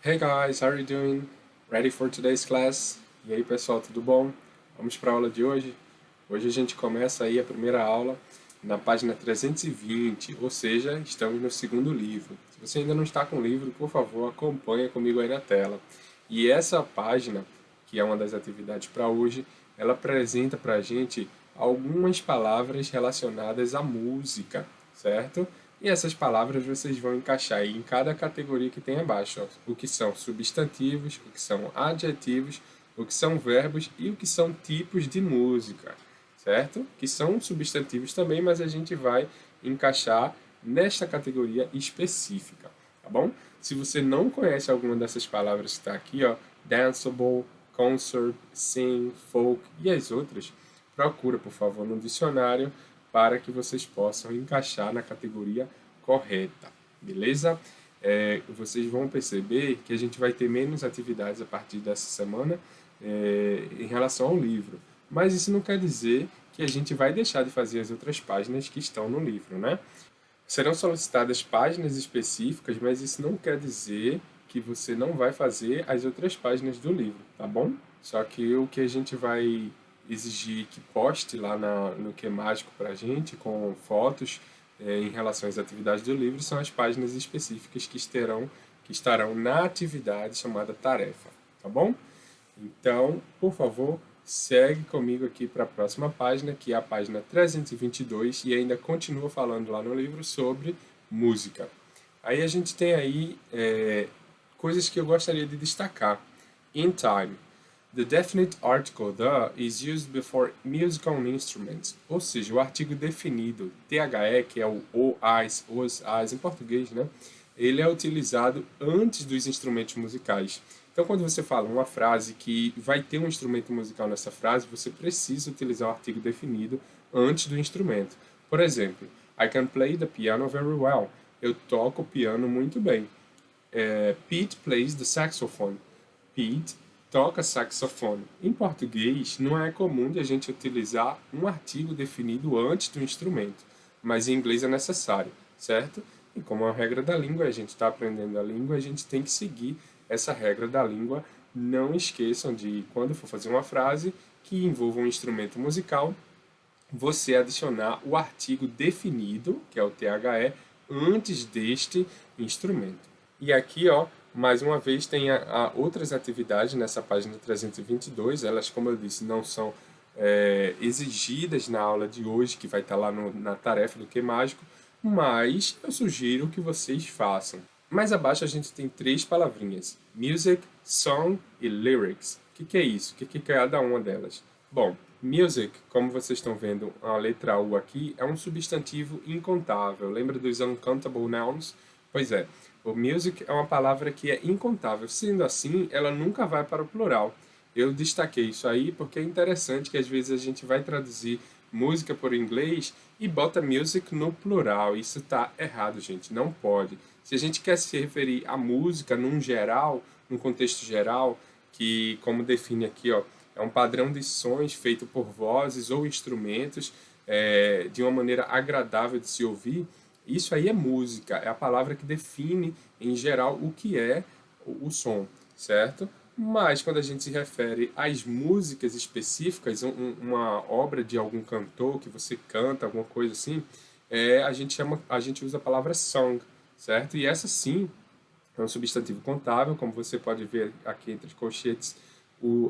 Hey guys, how are you doing? Ready for today's class? E aí pessoal, tudo bom? Vamos para a aula de hoje? Hoje a gente começa aí a primeira aula na página 320, ou seja, estamos no segundo livro. Se você ainda não está com o livro, por favor, acompanhe comigo aí na tela. E essa página, que é uma das atividades para hoje, ela apresenta para a gente algumas palavras relacionadas à música, certo? E essas palavras vocês vão encaixar aí em cada categoria que tem abaixo, ó. O que são substantivos, o que são adjetivos, o que são verbos e o que são tipos de música, certo? Que são substantivos também, mas a gente vai encaixar nesta categoria específica, tá bom? Se você não conhece alguma dessas palavras que está aqui, ó, danceable, concert, sing, folk e as outras, procura, por favor, no dicionário para que vocês possam encaixar na categoria correta, beleza? Vocês vão perceber que a gente vai ter menos atividades a partir dessa semana em relação ao livro. Mas isso não quer dizer que a gente vai deixar de fazer as outras páginas que estão no livro, né? Serão solicitadas páginas específicas, mas isso não quer dizer que você não vai fazer as outras páginas do livro, tá bom? Só que o que a gente vai exigir que poste lá no Que Mágico pra gente, com fotos em relação às atividades do livro, são as páginas específicas que estarão na atividade chamada tarefa, tá bom? Então, por favor, segue comigo aqui para a próxima página, que é a página 322, e ainda continua falando lá no livro sobre música. Aí a gente tem aí coisas que eu gostaria de destacar. In time. The definite article the is used before musical instruments, ou seja, o artigo definido, THE, que é o as, os, as, em português, né? Ele é utilizado antes dos instrumentos musicais. Então, quando você fala uma frase que vai ter um instrumento musical nessa frase, você precisa utilizar o artigo definido antes do instrumento. Por exemplo, I can play the piano very well. Eu toco o piano muito bem. Pete plays the saxophone. Pete toca saxofone. Em português, não é comum de a gente utilizar um artigo definido antes do instrumento, mas em inglês é necessário, certo? E como é a regra da língua, a gente está aprendendo a língua, a gente tem que seguir essa regra da língua. Não esqueçam de, quando for fazer uma frase que envolva um instrumento musical, você adicionar o artigo definido, que é o THE, antes deste instrumento. E aqui, ó, mais uma vez tem outras atividades nessa página 322. Elas, como eu disse, não são exigidas na aula de hoje, que vai estar lá na tarefa do Que Mágico, mas eu sugiro que vocês façam. Mais abaixo a gente tem três palavrinhas: music, song e lyrics. O que é isso? O que é cada uma delas? Bom, music, como vocês estão vendo a letra U aqui, é um substantivo incontável. Lembra dos uncountable nouns? Pois é, o music é uma palavra que é incontável. Sendo assim, ela nunca vai para o plural. Eu destaquei isso aí porque é interessante que às vezes a gente vai traduzir música por inglês e bota music no plural. Isso está errado, gente. Não pode. Se a gente quer se referir à música num geral, num contexto geral, que como define aqui, ó, é um padrão de sons feito por vozes ou instrumentos de uma maneira agradável de se ouvir, isso aí é música, é a palavra que define, em geral, o que é o som, certo? Mas quando a gente se refere às músicas específicas, uma obra de algum cantor que você canta, alguma coisa assim, a gente usa a palavra song, certo? E essa sim é um substantivo contável, como você pode ver aqui entre colchetes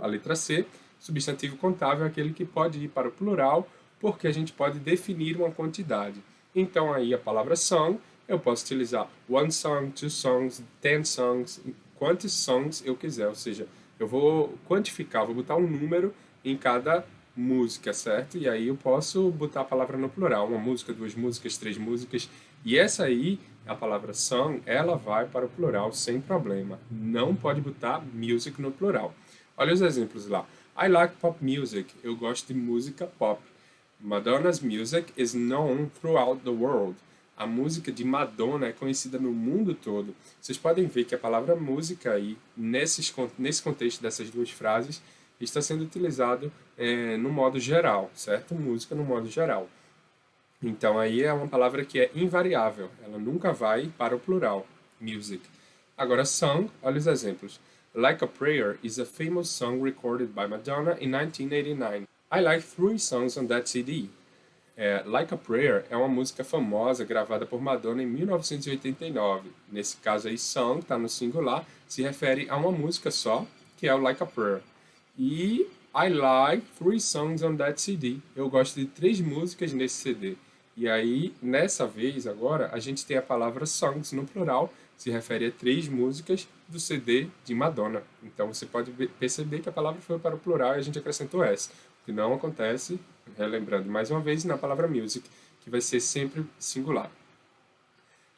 a letra C. Substantivo contável é aquele que pode ir para o plural, porque a gente pode definir uma quantidade. Então aí a palavra song, eu posso utilizar one song, two songs, 10 songs, quantos songs eu quiser. Ou seja, eu vou quantificar, vou botar um número em cada música, certo? E aí eu posso botar a palavra no plural, uma música, duas músicas, três músicas. E essa aí, a palavra song, ela vai para o plural sem problema. Não pode botar music no plural. Olha os exemplos lá. I like pop music. Eu gosto de música pop. Madonna's music is known throughout the world. A música de Madonna é conhecida no mundo todo. Vocês podem ver que a palavra música aí, nesse contexto dessas duas frases, está sendo utilizado no modo geral, certo? Música no modo geral. Então aí é uma palavra que é invariável, ela nunca vai para o plural, music. Agora, song, olha os exemplos. Like a Prayer is a famous song recorded by Madonna in 1989. I like 3 songs on that CD. Like a Prayer é uma música famosa gravada por Madonna em 1989. Nesse caso aí, song, está no singular, se refere a uma música só, que é o Like a Prayer. E I like 3 songs on that CD. Eu gosto de 3 músicas nesse CD. E aí, nessa vez, agora, a gente tem a palavra songs no plural, se refere a 3 músicas do CD de Madonna. Então, você pode perceber que a palavra foi para o plural e a gente acrescentou S. O que não acontece, relembrando mais uma vez, na palavra music, que vai ser sempre singular.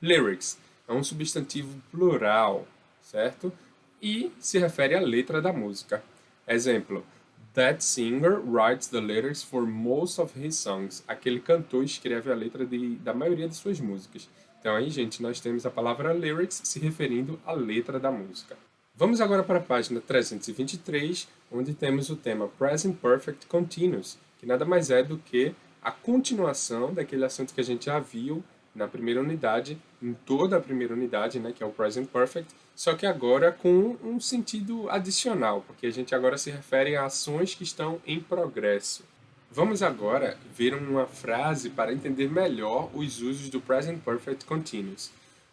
Lyrics é um substantivo plural, certo? E se refere à letra da música. Exemplo: That singer writes the lyrics for most of his songs. Aquele cantor escreve a letra da maioria de suas músicas. Então aí, gente, nós temos a palavra lyrics se referindo à letra da música. Vamos agora para a página 323, onde temos o tema Present Perfect Continuous, que nada mais é do que a continuação daquele assunto que a gente já viu na primeira unidade, em toda a primeira unidade, né, que é o Present Perfect, só que agora com um sentido adicional, porque a gente agora se refere a ações que estão em progresso. Vamos agora ver uma frase para entender melhor os usos do Present Perfect Continuous.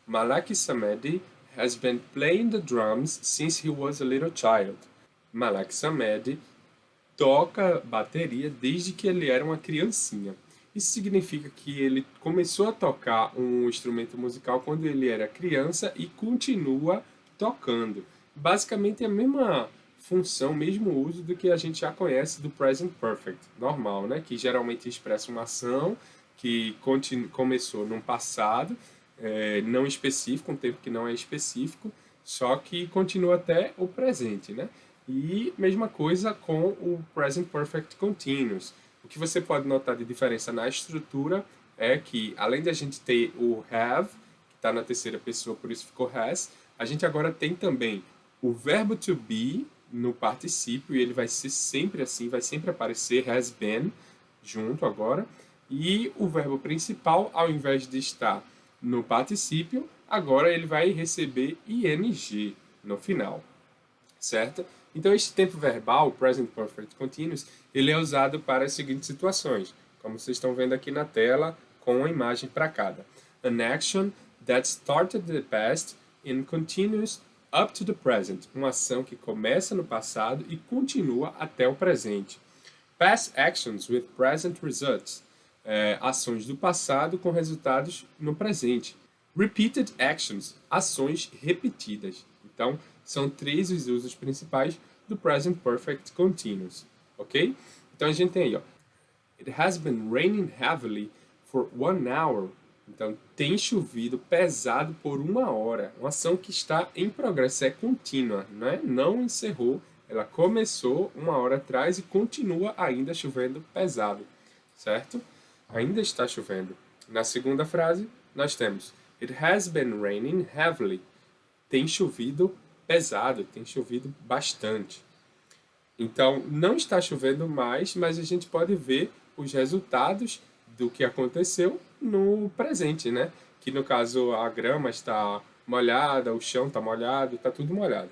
Malaki Samedi has been playing the drums since he was a little child. Malaki Samedi toca bateria desde que ele era uma criancinha. Isso significa que ele começou a tocar um instrumento musical quando ele era criança e continua tocando. Basicamente é a mesma função, mesmo uso do que a gente já conhece do Present Perfect, normal, né? Que geralmente expressa uma ação que começou num passado não específico, um tempo que não é específico, só que continua até o presente, né? E mesma coisa com o Present Perfect Continuous. O que você pode notar de diferença na estrutura é que, além de a gente ter o have, que está na terceira pessoa, por isso ficou has, a gente agora tem também o verbo to be no particípio, e ele vai ser sempre assim, vai sempre aparecer has been junto agora, e o verbo principal, ao invés de estar no particípio, agora ele vai receber ing no final, certo? Então, este tempo verbal, Present Perfect Continuous, ele é usado para as seguintes situações, como vocês estão vendo aqui na tela, com uma imagem para cada. An action that started the past and continues up to the present. Uma ação que começa no passado e continua até o presente. Past actions with present results. Ações do passado com resultados no presente. Repeated actions. Ações repetidas. Então, são 3 os usos principais do Present Perfect Continuous, ok? Então a gente tem aí, ó, It has been raining heavily for 1 hour. Então, tem chovido pesado por 1 hora. Uma ação que está em progresso, é contínua, né? Não encerrou, ela começou 1 hora atrás e continua ainda chovendo pesado, certo? Ainda está chovendo. Na segunda frase, nós temos It has been raining heavily. Tem chovido pesado, tem chovido bastante. Então, não está chovendo mais, mas a gente pode ver os resultados do que aconteceu no presente, né? Que no caso a grama está molhada, o chão está molhado, está tudo molhado.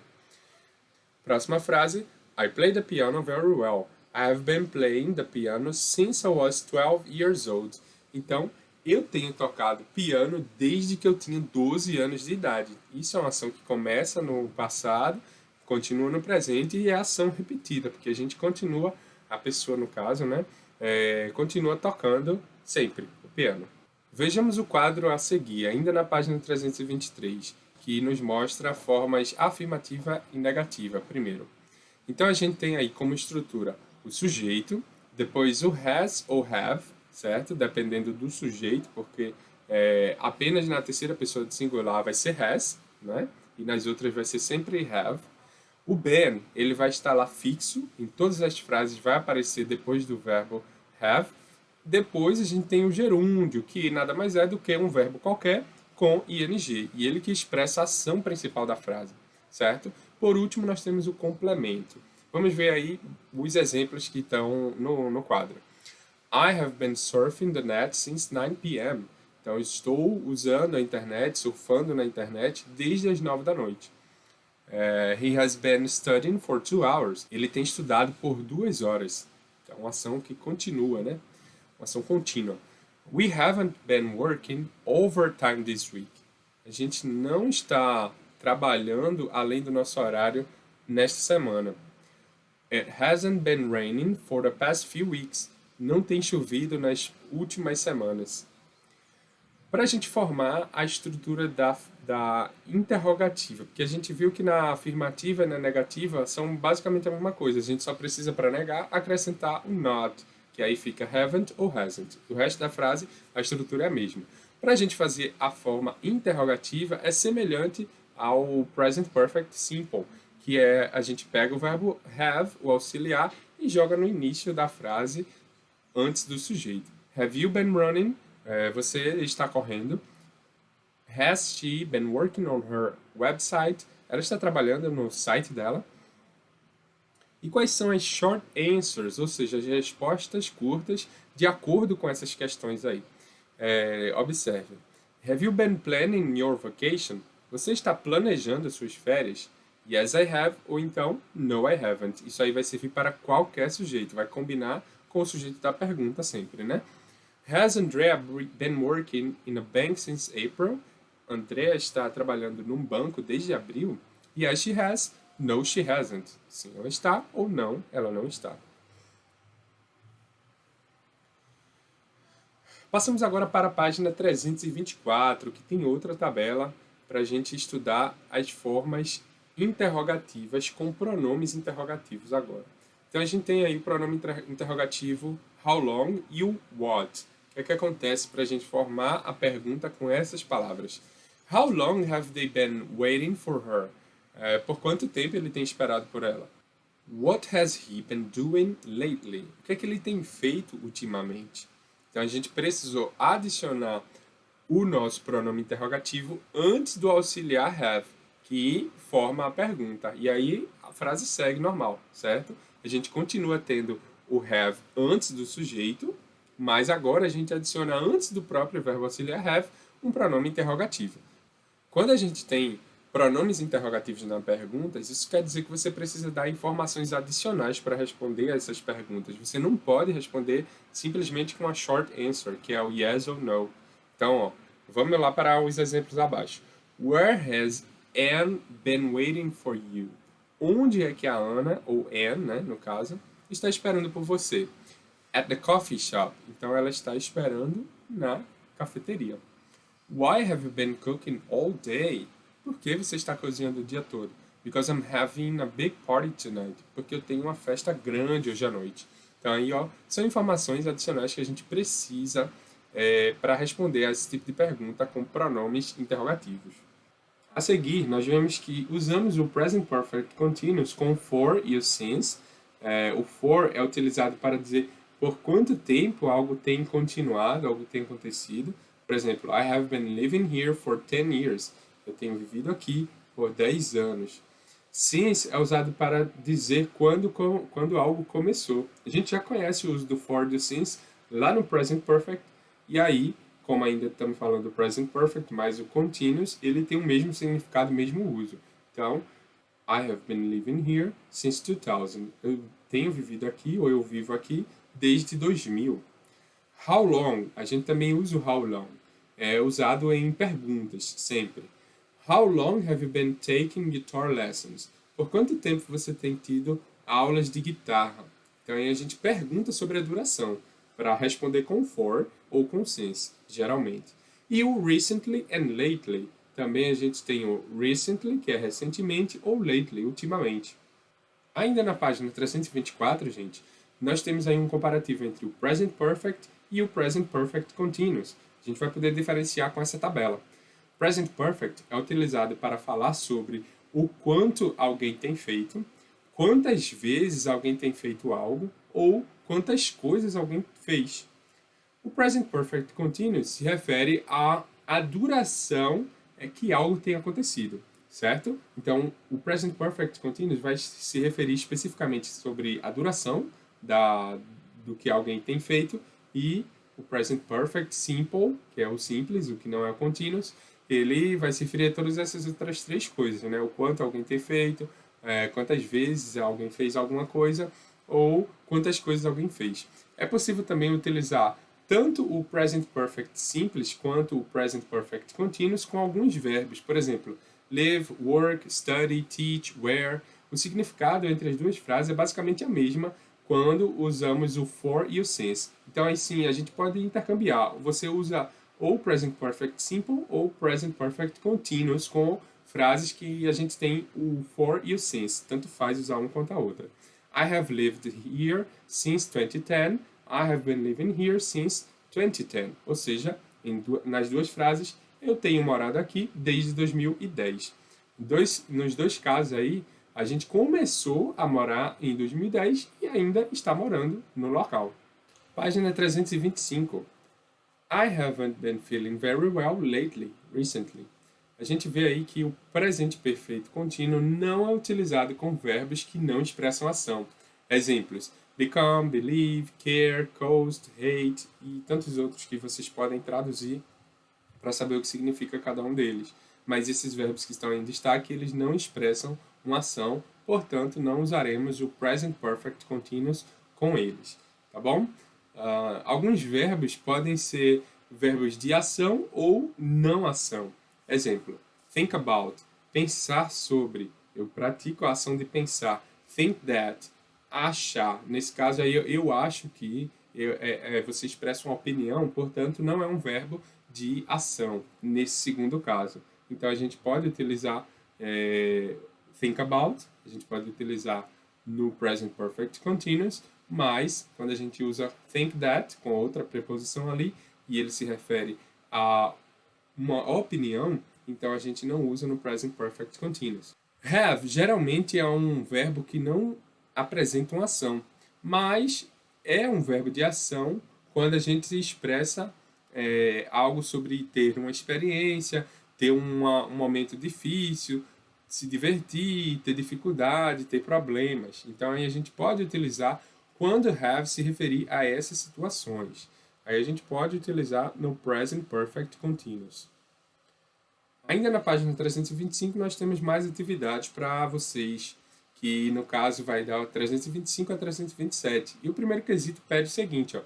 Próxima frase. I play the piano very well. I have been playing the piano since I was 12 years old. Então, eu tenho tocado piano desde que eu tinha 12 anos de idade. Isso é uma ação que começa no passado, continua no presente e é ação repetida, porque a gente continua, a pessoa no caso, né, continua tocando sempre o piano. Vejamos o quadro a seguir, ainda na página 323, que nos mostra formas afirmativa e negativa primeiro. Então a gente tem aí como estrutura o sujeito, depois o has ou have, certo? Dependendo do sujeito, porque apenas na terceira pessoa de singular vai ser has, né? E nas outras vai ser sempre have. O been, ele vai estar lá fixo, em todas as frases vai aparecer depois do verbo have. Depois a gente tem o gerúndio, que nada mais é do que um verbo qualquer com ing, e ele que expressa a ação principal da frase, certo? Por último, nós temos o complemento. Vamos ver aí os exemplos que estão no quadro. I have been surfing the net since 9 p.m. Então, eu estou usando a internet, surfando na internet, desde as 9 da noite. He has been studying for 2 hours. Ele tem estudado por 2 horas. É uma ação que continua, né? Uma ação contínua. We haven't been working overtime this week. A gente não está trabalhando além do nosso horário nesta semana. It hasn't been raining for the past few weeks. Não tem chovido nas últimas semanas. Para a gente formar a estrutura da interrogativa, porque a gente viu que na afirmativa e na negativa são basicamente a mesma coisa. A gente só precisa, para negar, acrescentar o not, que aí fica haven't ou hasn't. O resto da frase, a estrutura é a mesma. Para a gente fazer a forma interrogativa, é semelhante ao present perfect simple, que é a gente pega o verbo have, o auxiliar, e joga no início da frase antes do sujeito. Have you been running? Você está correndo. Has she been working on her website? Ela está trabalhando no site dela. E quais são as short answers, ou seja, as respostas curtas de acordo com essas questões aí? Observe. Have you been planning your vacation? Você está planejando as suas férias? Yes, I have. Ou então, no, I haven't. Isso aí vai servir para qualquer sujeito. Vai combinar com o sujeito da pergunta sempre, né? Has Andrea been working in a bank since April? Andrea está trabalhando num banco desde abril? Yes, she has. No, she hasn't. Sim, ela está, ou não, ela não está. Passamos agora para a página 324, que tem outra tabela para a gente estudar as formas interrogativas com pronomes interrogativos agora. Então a gente tem aí o pronome interrogativo how long e o what. O que é que acontece para a gente formar a pergunta com essas palavras? How long have they been waiting for her? Por quanto tempo ele tem esperado por ela? What has he been doing lately? O que é que ele tem feito ultimamente? Então a gente precisou adicionar o nosso pronome interrogativo antes do auxiliar have, que forma a pergunta. E aí a frase segue normal, certo? A gente continua tendo o have antes do sujeito, mas agora a gente adiciona antes do próprio verbo auxiliar have um pronome interrogativo. Quando a gente tem pronomes interrogativos na perguntas, isso quer dizer que você precisa dar informações adicionais para responder a essas perguntas. Você não pode responder simplesmente com a short answer, que é o yes ou no. Então, vamos lá para os exemplos abaixo. Where has Anne been waiting for you? Onde é que a Ana, ou Anne, né, no caso, está esperando por você? At the coffee shop. Então, ela está esperando na cafeteria. Why have you been cooking all day? Por que você está cozinhando o dia todo? Because I'm having a big party tonight. Porque eu tenho uma festa grande hoje à noite. Então aí, são informações adicionais que a gente precisa para responder a esse tipo de pergunta com pronomes interrogativos. A seguir, nós vemos que usamos o Present Perfect Continuous com o for e o since. O for é utilizado para dizer por quanto tempo algo tem continuado, algo tem acontecido. Por exemplo, I have been living here for 10 years. Eu tenho vivido aqui por 10 anos. Since é usado para dizer quando algo começou. A gente já conhece o uso do for e do since lá no Present Perfect. E aí, como ainda estamos falando do Present Perfect, mais o Continuous, ele tem o mesmo significado, o mesmo uso. Então, I have been living here since 2000. Eu tenho vivido aqui, ou eu vivo aqui, desde 2000. How long? A gente também usa o how long. É usado em perguntas, sempre. How long have you been taking guitar lessons? Por quanto tempo você tem tido aulas de guitarra? Então aí a gente pergunta sobre a duração, para responder com for ou com since, geralmente. E o recently and lately. Também a gente tem o recently, que é recentemente, ou lately, ultimamente. Ainda na página 324, gente, nós temos aí um comparativo entre o present perfect e o present perfect continuous. A gente vai poder diferenciar com essa tabela. Present perfect é utilizado para falar sobre o quanto alguém tem feito, quantas vezes alguém tem feito algo ou quantas coisas alguém fez. O present perfect continuous se refere à duração que algo tem acontecido, certo? Então, o present perfect continuous vai se referir especificamente sobre a duração do que alguém tem feito, e o o present perfect simple, que é o simples, o que não é o continuous, ele vai se referir a todas essas outras três coisas, né? O quanto alguém tem feito, quantas vezes alguém fez alguma coisa, ou quantas coisas alguém fez. É possível também utilizar tanto o present perfect simples quanto o present perfect continuous com alguns verbos. Por exemplo, live, work, study, teach, wear. O significado entre as duas frases é basicamente a mesma quando usamos o for e o since. Então, aí sim, a gente pode intercambiar. Você usa ou present perfect simple ou present perfect continuous com frases que a gente tem o for e o since. Tanto faz usar uma quanto a outra. I have lived here since 2010. I have been living here since 2010. Ou seja, nas duas frases, eu tenho morado aqui desde 2010. Nos dois casos aí, a gente começou a morar em 2010 e ainda está morando no local. Página 325. I haven't been feeling very well recently. A gente vê aí que o presente perfeito contínuo não é utilizado com verbos que não expressam ação. Exemplos: become, believe, care, coast, hate e tantos outros que vocês podem traduzir para saber o que significa cada um deles. Mas esses verbos que estão em destaque, eles não expressam uma ação, portanto, não usaremos o present perfect continuous com eles, tá bom? Alguns verbos podem ser verbos de ação ou não ação. Exemplo, think about, pensar sobre. Eu pratico a ação de pensar. Think that, achar. Nesse caso aí, eu acho que você expressa uma opinião, portanto, não é um verbo de ação, nesse segundo caso. Então, a gente pode utilizar think about, a gente pode utilizar no present perfect continuous, mas quando a gente usa think that, com outra preposição ali, e ele se refere a uma opinião, então a gente não usa no present perfect continuous. Have geralmente é um verbo que não apresenta uma ação, mas é um verbo de ação quando a gente expressa algo sobre ter uma experiência, ter um momento difícil, se divertir, ter dificuldade, ter problemas. Então aí a gente pode utilizar quando have se referir a essas situações. Aí a gente pode utilizar no present perfect continuous. Ainda na página 325 nós temos mais atividades para vocês, que no caso vai dar 325 a 327. E o primeiro quesito pede o seguinte, ó: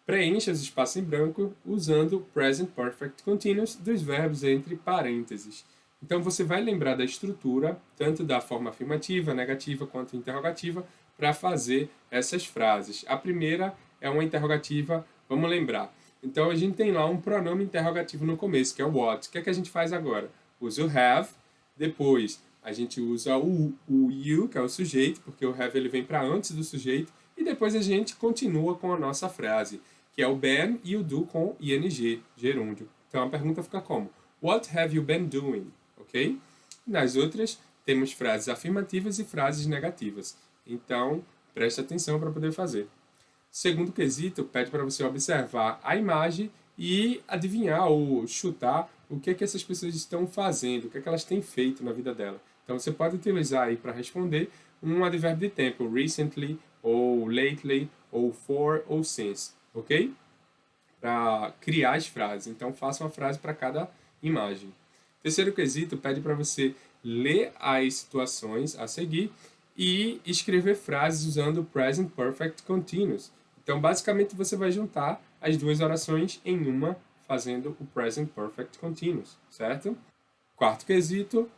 preencha os espaços em branco usando o present perfect continuous dos verbos entre parênteses. Então você vai lembrar da estrutura, tanto da forma afirmativa, negativa quanto interrogativa, para fazer essas frases. A primeira é uma interrogativa, vamos lembrar. Então a gente tem lá um pronome interrogativo no começo, que é o what. O que é que a gente faz agora? Usa o have, depois a gente usa o you, que é o sujeito, porque o have ele vem para antes do sujeito, e depois a gente continua com a nossa frase, que é o been e o do com ing, gerúndio. Então a pergunta fica como? What have you been doing? Ok? Nas outras, temos frases afirmativas e frases negativas. Então, preste atenção para poder fazer. Segundo quesito, pede para você observar a imagem e adivinhar ou chutar o que é que essas pessoas estão fazendo, o que é que elas têm feito na vida dela. Então, você pode utilizar aí para responder um advérbio de tempo, recently, ou lately, ou for, ou since, ok? Para criar as frases. Então, faça uma frase para cada imagem. Terceiro quesito pede para você ler as situações a seguir e escrever frases usando o present perfect continuous. Então, basicamente, você vai juntar as duas orações em uma, fazendo o present perfect continuous, certo? Quarto quesito,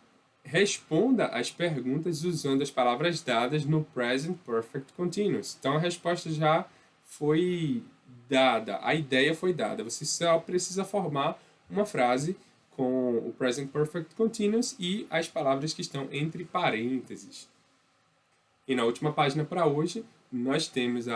responda as perguntas usando as palavras dadas no present perfect continuous. Então, a resposta já foi dada, a ideia foi dada. Você só precisa formar uma frase com o present perfect continuous e as palavras que estão entre parênteses. E na última página para hoje, nós temos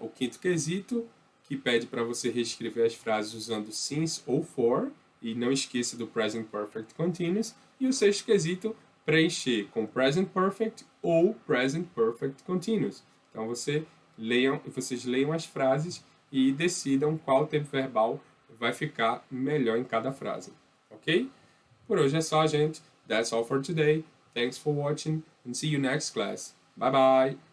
o quinto quesito, que pede para você reescrever as frases usando since ou for, e não esqueça do present perfect continuous. E o sexto quesito, preencher com present perfect ou present perfect continuous. Então vocês leiam as frases e decidam qual tempo verbal vai ficar melhor em cada frase. Ok? Por hoje é só, gente. That's all for today. Thanks for watching and see you next class. Bye bye!